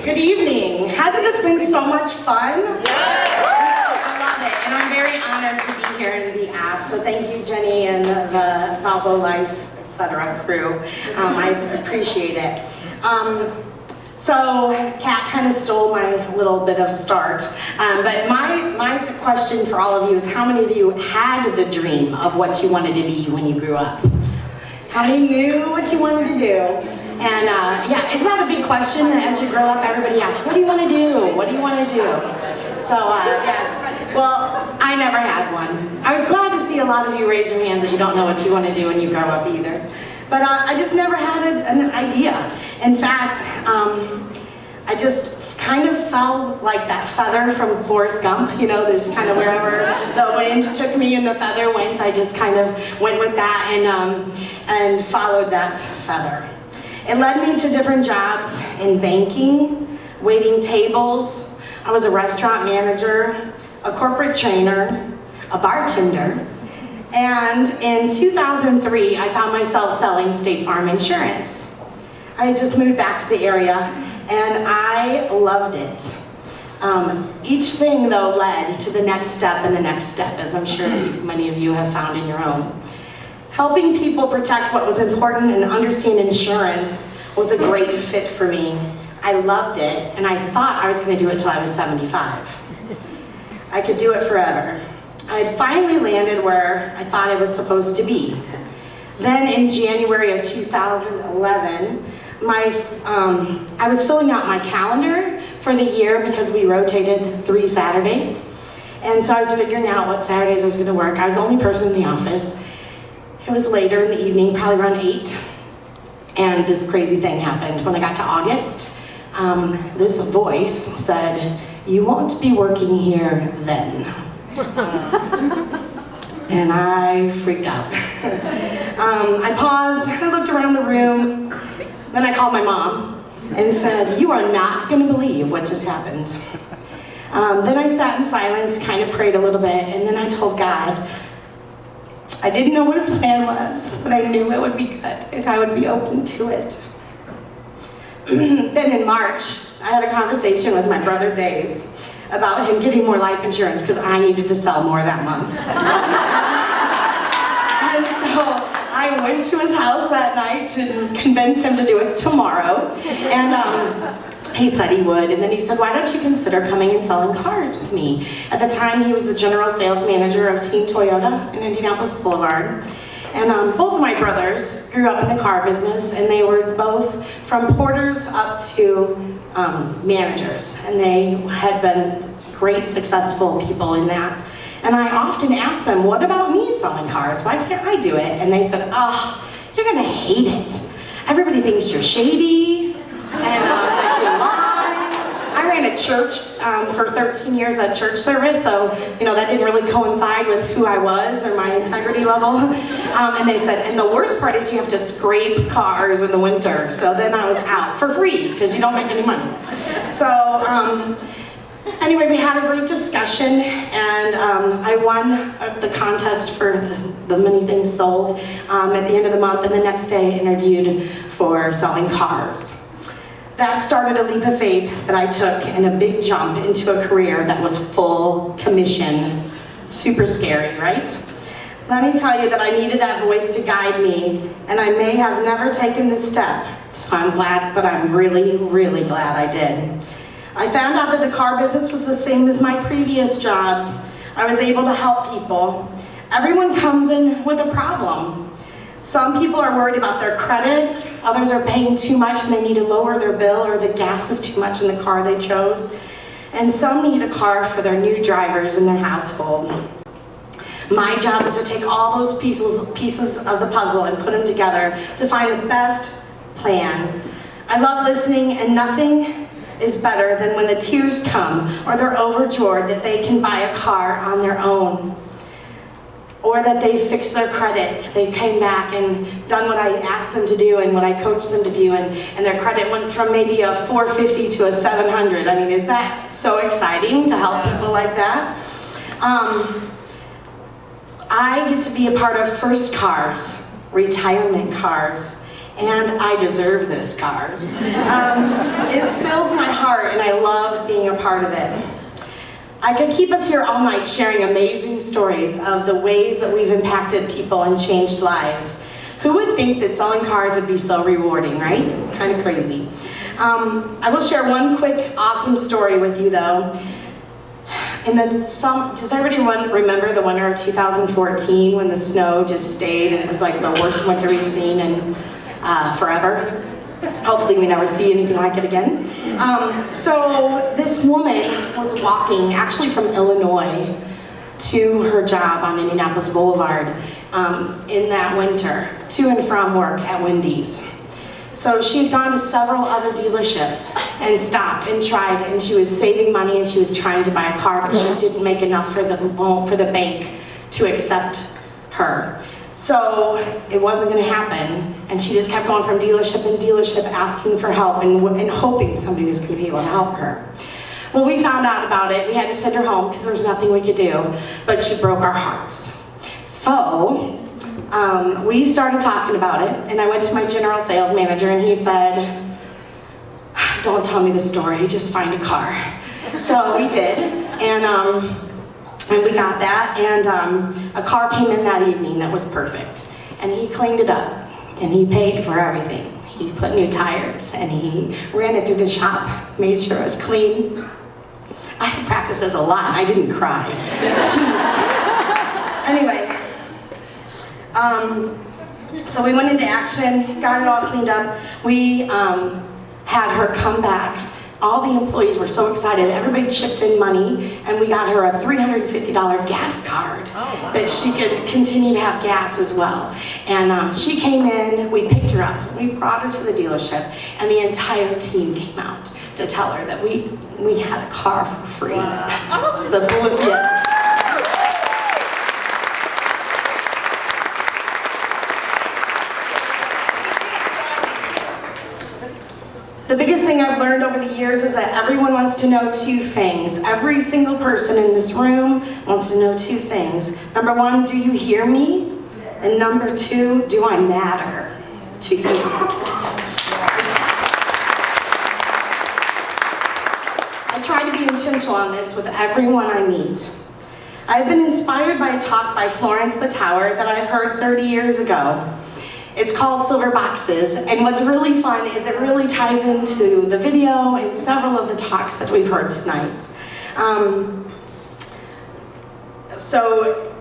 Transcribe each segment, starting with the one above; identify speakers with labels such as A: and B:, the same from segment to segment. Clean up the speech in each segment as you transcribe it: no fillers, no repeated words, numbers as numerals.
A: Good evening. Hasn't this been so much fun?
B: Yes.
A: I love it, and I'm very honored to be here and be asked. So thank you, Jenny, and the Valpo Life, etc. crew. I appreciate it. So Kat kind of stole my little bit of start, but my question for all of you is, how many of you had the dream of what you wanted to be when you grew up? How many knew what you wanted to do? And yeah, isn't that a big question that as you grow up, everybody asks, what do you want to do? What do you want to do? So yes, well, I never had one. I was glad to see a lot of you raise your hands that you don't know what you want to do when you grow up either. But I just never had an idea. In fact, I just kind of felt like that feather from Forrest Gump. You know, there's kind of wherever the wind took me and the feather went, I just kind of went with that and followed that feather. It led me to different jobs in banking, waiting tables. I was a restaurant manager, a corporate trainer, a bartender. And in 2003, I found myself selling State Farm insurance. I had just moved back to the area, and I loved it. Each thing, though, led to the next step and the next step, as I'm sure many of you have found in your own. Helping people protect what was important and understand insurance was a great fit for me. I loved it, and I thought I was going to do it till I was 75. I could do it forever. I had finally landed where I thought I was supposed to be. Then in January of 2011, I was filling out my calendar for the year because we rotated 3 Saturdays. And so I was figuring out what Saturdays I was going to work. I was the only person in the office. It was later in the evening, probably around 8. And this crazy thing happened. When I got to August, this voice said, "You won't be working here then." And I freaked out. I paused, I looked around the room, then I called my mom and said, "You are not going to believe what just happened." Then I sat in silence, kind of prayed a little bit, and then I told God, I didn't know what his plan was, but I knew it would be good and I would be open to it. Then in March, I had a conversation with my brother Dave about him getting more life insurance because I needed to sell more that month. And so I went to his house that night to convince him to do it tomorrow. And he said he would. And then he said, "Why don't you consider coming and selling cars with me?" At the time, he was the general sales manager of Team Toyota in Indianapolis Boulevard. And both of my brothers grew up in the car business, and they were both from porters up to managers. And they had been great, successful people in that. And I often asked them, "What about me selling cars? Why can't I do it?" And they said, "Oh, you're gonna hate it. Everybody thinks you're shady, and that you lie." I ran a church for 13 years at church service, so you know that didn't really coincide with who I was or my integrity level. And they said, "And the worst part is you have to scrape cars in the winter." So then I was out for free because you don't make any money. So anyway, we had a great discussion, and I won the contest for the many things sold at the end of the month, and the next day I interviewed for selling cars. That started a leap of faith that I took and a big jump into a career that was full commission. Super scary, right? Let me tell you that I needed that voice to guide me, and I may have never taken this step, so I'm glad, but I'm really, really glad I did. I found out that the car business was the same as my previous jobs. I was able to help people. Everyone comes in with a problem. Some people are worried about their credit, others are paying too much and they need to lower their bill, or the gas is too much in the car they chose. And some need a car for their new drivers in their household. My job is to take all those pieces of the puzzle and put them together to find the best plan. I love listening, and nothing is better than when the tears come or they're overjoyed that they can buy a car on their own, or that they fixed their credit. They came back and done what I asked them to do and what I coached them to do, and their credit went from maybe a 450 to a 700. I mean, is that so exciting to help people like that? I get to be a part of first cars, retirement cars, and I deserve this, cars. It fills my heart, and I love being a part of it. I could keep us here all night sharing amazing stories of the ways that we've impacted people and changed lives. Who would think that selling cars would be so rewarding, right? It's kind of crazy. I will share one quick awesome story with you though. Does everybody remember the winter of 2014 when the snow just stayed and it was like the worst winter we've seen in forever? Hopefully we never see anything like it again. So this woman was walking, actually from Illinois, to her job on Indianapolis Boulevard in that winter, to and from work at Wendy's. So she had gone to several other dealerships and stopped and tried, and she was saving money and she was trying to buy a car, but she didn't make enough for the bank to accept her. So it wasn't going to happen, and she just kept going from dealership and dealership asking for help and hoping somebody was going to be able to help her. Well, we found out about it. We had to send her home because there was nothing we could do, but she broke our hearts. So we started talking about it, and I went to my general sales manager, and he said, "Don't tell me the story, just find a car." So we did, and we got that, and a car came in that evening that was perfect. And he cleaned it up, and he paid for everything. He put new tires, and he ran it through the shop, made sure it was clean. I had practiced this a lot, and I didn't cry. Anyway, so we went into action, got it all cleaned up. We had her come back. All the employees were so excited. Everybody chipped in money, and we got her a $350 gas card that she could continue to have gas as well. And she came in, we picked her up, we brought her to the dealership, and the entire team came out to tell her that we had a car for free. Wow. The blue, yes. The biggest thing I've learned over the years is that everyone wants to know two things. Every single person in this room wants to know two things. Number one, do you hear me? And number two, do I matter to you? I try to be intentional on this with everyone I meet. I've been inspired by a talk by Florence the Tower that I've heard 30 years ago. It's called Silver Boxes, and what's really fun is it really ties into the video and several of the talks that we've heard tonight. So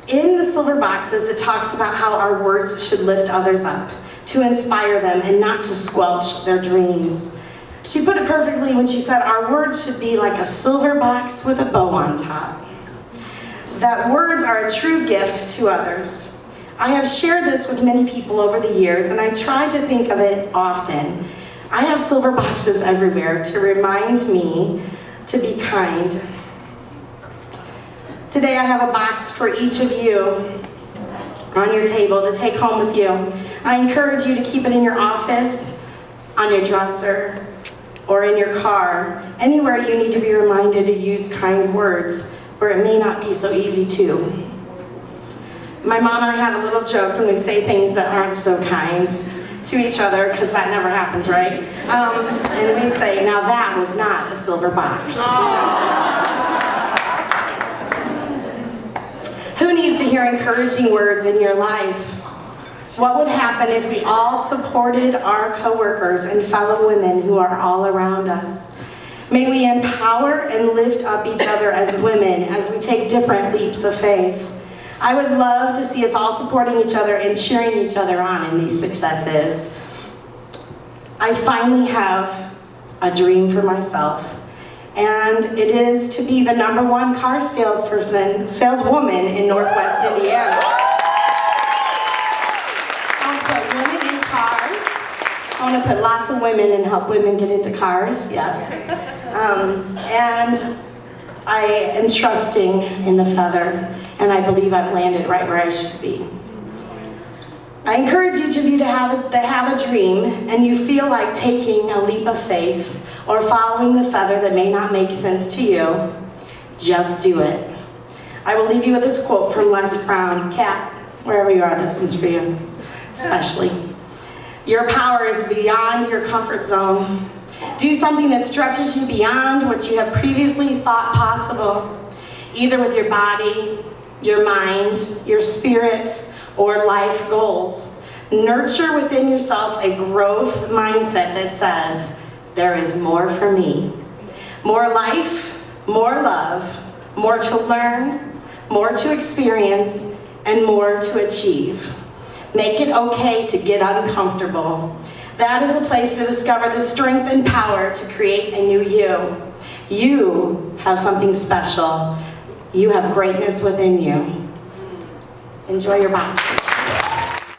A: in the Silver Boxes, it talks about how our words should lift others up, to inspire them and not to squelch their dreams. She put it perfectly when she said our words should be like a silver box with a bow on top. That words are a true gift to others. I have shared this with many people over the years, and I try to think of it often. I have silver boxes everywhere to remind me to be kind. Today I have a box for each of you on your table to take home with you. I encourage you to keep it in your office, on your dresser, or in your car, anywhere you need to be reminded to use kind words where it may not be so easy to. My mom and I have a little joke when we say things that aren't so kind to each other, because that never happens, right? And we say, now that was not a silver box. Who needs to hear encouraging words in your life? What would happen if we all supported our coworkers and fellow women who are all around us? May we empower and lift up each other as women as we take different leaps of faith. I would love to see us all supporting each other and cheering each other on in these successes. I finally have a dream for myself, and it is to be the #1 car saleswoman in Northwest Indiana. I want to put women in cars. I want to put lots of women and help women get into cars, yes. And I am trusting in the feather, and I believe I've landed right where I should be. I encourage each of you to have a dream, and you feel like taking a leap of faith or following the feather that may not make sense to you. Just do it. I will leave you with this quote from Les Brown. Kat, wherever you are, this one's for you, especially. Your power is beyond your comfort zone. Do something that stretches you beyond what you have previously thought possible, either with your body, your mind, your spirit, or life goals. Nurture within yourself a growth mindset that says, there is more for me. More life, more love, more to learn, more to experience, and more to achieve. Make it okay to get uncomfortable. That is a place to discover the strength and power to create a new you. You have something special. You have greatness within you. Enjoy your box.